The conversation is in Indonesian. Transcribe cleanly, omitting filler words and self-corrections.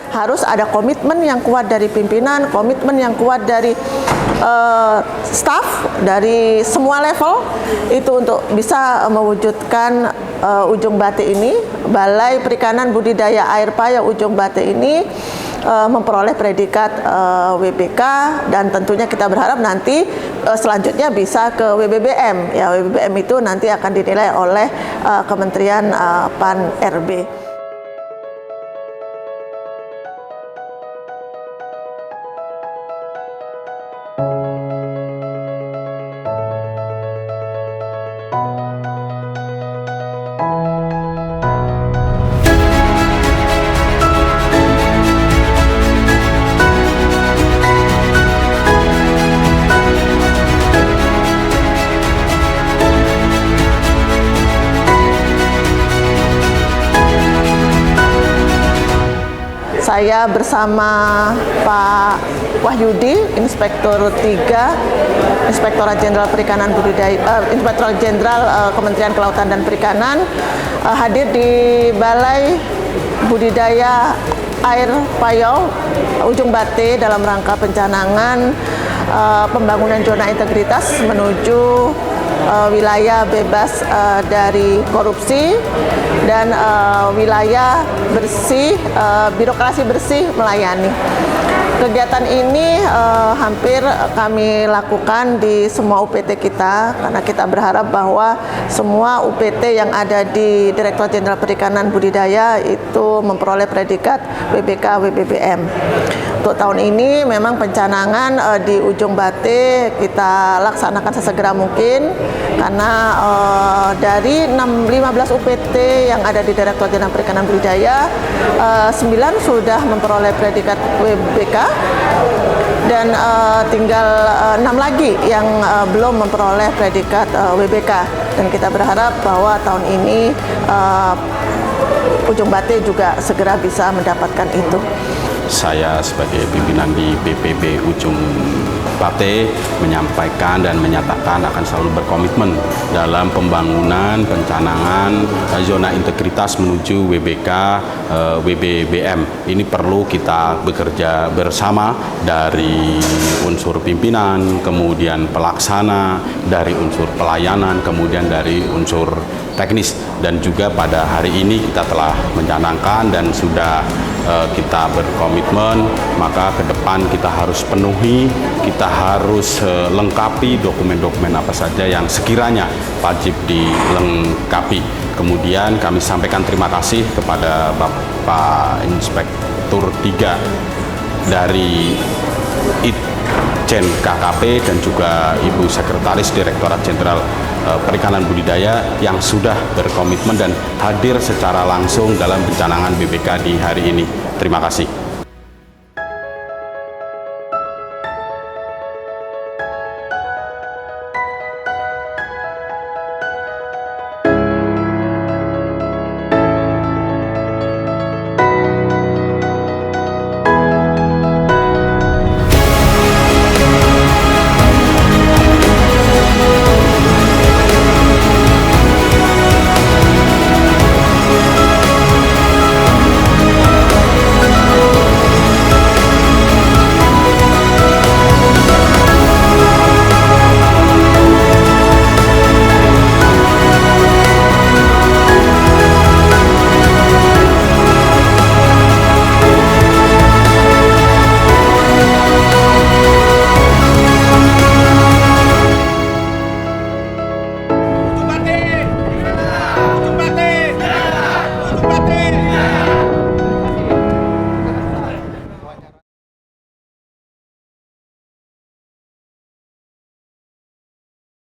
Harus ada komitmen yang kuat dari pimpinan, komitmen yang kuat dari staf, dari semua level, itu untuk bisa mewujudkan Ujung Batik ini, Balai Perikanan Budidaya Air Payau Ujung Batik ini memperoleh predikat WBK, dan tentunya kita berharap nanti selanjutnya bisa ke WBBM. Ya, WBBM itu nanti akan dinilai oleh Kementerian Pan-RB. Saya bersama Pak Wahyudi, Inspektur 3, Inspektorat Jenderal Perikanan Budidaya, Inspektorat Jenderal Kementerian Kelautan dan Perikanan, hadir di Balai Budidaya Air Payau Ujung Batik dalam rangka pencanangan pembangunan zona integritas menuju wilayah bebas dari korupsi dan wilayah bersih, birokrasi bersih melayani. Kegiatan ini hampir kami lakukan di semua UPT kita, karena kita berharap bahwa semua UPT yang ada di Direktorat Jenderal Perikanan Budidaya itu memperoleh predikat WBK WBBM. Untuk tahun ini memang pencanangan di Ujung Batik kita laksanakan sesegera mungkin, karena dari 15 UPT yang ada di Direktorat Jenderal Perikanan Budidaya, 9 sudah memperoleh predikat WBK, dan tinggal 6 lagi yang belum memperoleh predikat WBK. Dan kita berharap bahwa tahun ini Ujung Batik juga segera bisa mendapatkan itu. Saya sebagai pimpinan di BPB Ujung Batik menyampaikan dan menyatakan akan selalu berkomitmen dalam pembangunan pencanangan zona integritas menuju WBK WBBM. Ini perlu kita bekerja bersama dari unsur pimpinan, kemudian pelaksana, dari unsur pelayanan, kemudian dari unsur teknis. Dan juga pada hari ini kita telah mencanangkan dan sudah kita berkomitmen, maka ke depan kita harus penuhi, kita harus lengkapi dokumen-dokumen apa saja yang sekiranya wajib dilengkapi. Kemudian kami sampaikan terima kasih kepada Bapak Inspektur 3 dari Itjen KKP dan juga Ibu Sekretaris Direktorat Jenderal Perikanan Budidaya yang sudah berkomitmen dan hadir secara langsung dalam pencanangan BBK di hari ini. Terima kasih.